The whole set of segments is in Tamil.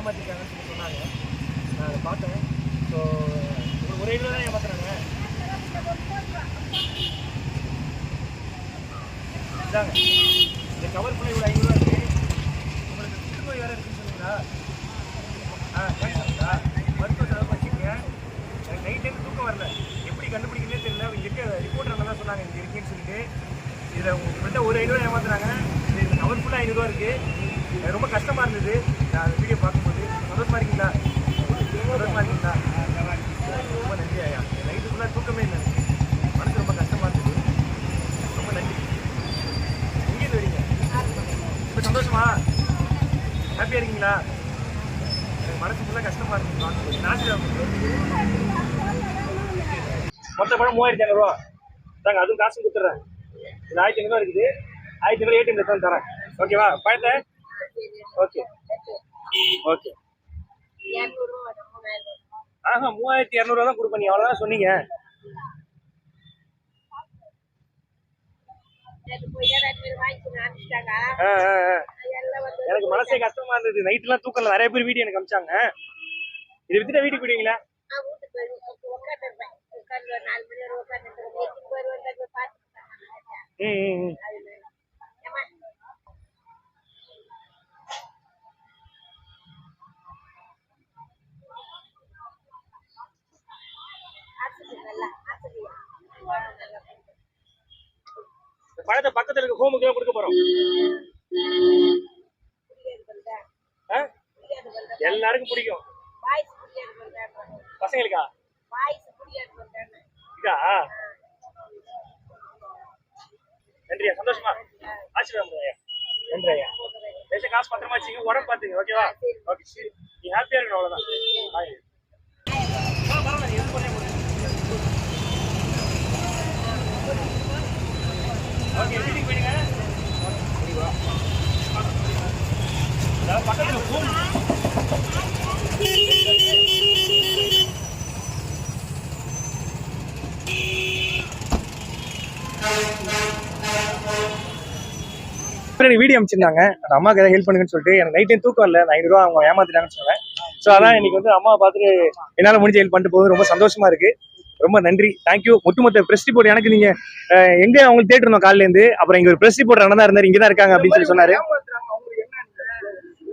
ஏமாற்றிருக்காங்கன்னு சொல்லி சொன்னாங்க. நான் அதை பார்த்தேன். ஸோ ஒரு ஐநூறு தான் ஏமாத்துறாங்க. இதாங்க இந்த கவர் ஃபுல்லாக இவ்வளோ 500 இருக்குது. உங்களுக்கு புற்றுநோய் வேறு இருக்குன்னு சொன்னீங்களா? கேட்குறீங்களா? மருத்துவ செலவு வச்சுக்கோங்க. எனக்கு நைட் டைம் தூக்கம் வரல. எப்படி கண்டுபிடிக்கிறதே தெரியல. இங்கே இருக்க ரிப்போர்ட்டர் தான் சொன்னாங்க இங்கே இருக்கேன்னு சொல்லிட்டு. இதில் உங்கள்கிட்ட ஒரு 500 ஏமாத்துறாங்க. இது கவர் ஃபுல்லாக 500 இருக்குது. ரொம்ப கஷ்டமாக இருந்தது நான் அந்த வீடியோ பார்க்கும்போது. சந்தோஷமாக இருக்கீங்களா? சந்தோஷமாக இருக்கீங்களா? ரொம்ப நன்றி ஐயா. நைட்டு ஃபுல்லாக தூக்கமே இல்லை. மனசு ரொம்ப கஷ்டமாக இருந்தது. ரொம்ப நன்றி. எங்கேருந்து வரீங்க? இப்போ சந்தோஷமா? ஹாப்பியாக இருக்கீங்களா? எனக்கு மனசு ஃபுல்லாக கஷ்டமாக இருந்தது. மொத்த படம் 3200 தாங்க. அதுவும் காசு கொடுத்துட்றேன். இது 1500 இருக்குது. 1500 ஏடிஎம் எடுத்து தரேன். ஓகேவா? பழத்தை ஓகே ஓகே. 3200 தான் கொடுப்பேன். நீ அவ்வளோதான் சொன்னீங்க. எனக்கு மனசே கஷ்டமா இருந்தது. நைட்லாம் தூக்கல. நிறைய பேர் வீடியோ எனக்கு அமிச்சாங்க. இதை வித்துட்டா வீட்டுக்கு போயிடுவீங்களா? பழத்தை பக்கத்துல இருக்க ஹோமுக்கு தான் கொடுக்க போறோம். எல்லாருக்கும் பிடிக்கும். பசங்களுக்கா இதா? நன்றியா. சந்தோஷமா? ஆசீர்வாதம் ஐயா. நன்றி ஐயா. பேச காசு பத்திரமா வச்சுங்க. உடம்பு பார்த்துங்க. ஓகேவா? ஓகே சரி. நீ ஹாப்பியா இருக்கணும். அவ்வளோதான். ஓகே வீட்டுக்கு போயிடுங்க. அதாவது பக்கத்தில் ஃபோன் வீடியோ அனுப்பிச்சிருந்தாங்க. அந்த அம்மாவுக்கு ஏதாவது ஹெல்ப் பண்ணுங்கன்னு சொல்லிட்டு. எனக்கு நைட் டைம் தூக்கம் இல்லை. 500 அவங்க ஏமாத்திட்டாங்கன்னு சொன்னேன். ஸோ அதான் இன்னைக்கு வந்து அம்மாவை பார்த்துட்டு என்னால் முடிஞ்ச ஹெல்ப் பண்ணிட்டு போகுது. ரொம்ப சந்தோஷமா இருக்கு. ரொம்ப நன்றி. தேங்க்யூ. ஒட்டுமொத்த பிரஸ் ரிப்போர்ட் எனக்கு நீங்க எங்க அவங்களுக்கு தேட்டணும் காலையிலேருந்து. அப்புறம் இங்க ஒரு பிரஸ் ரிப்போர்ட் தான் இருந்தாரு. இங்கே தான் இருக்காங்க அப்படின்னு சொல்லி சொன்னாரு.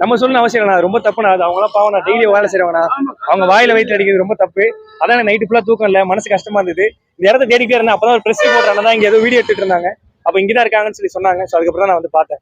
நம்ம சொல்லணும் அவசியம் இல்லை. ரொம்ப தப்புண்ணா. அது அவங்களாம் பாவம். நான் டெய்லி வேலை செய்யறவங்கண்ணா. அவங்க வாயில வயிற்று அடிக்கிறது ரொம்ப தப்பு. அதான் நைட்டு ஃபுல்லாக தூக்கம் இல்லை. மனசு கஷ்டமா இருந்தது. இந்த இடத்த தேடிக்கிட்டே இருந்தேன். அப்பதான் ஒரு பிரஸ் ரிப்போர்ட் தான் இங்கே ஏதோ வீடியோ எடுத்துட்டு இருந்தாங்க. அப்போ இங்கே தான் இருக்காங்கன்னு சொல்லி சொன்னாங்க. ஸோ அதுக்கப்புறம் நான் வந்து பார்த்தேன்.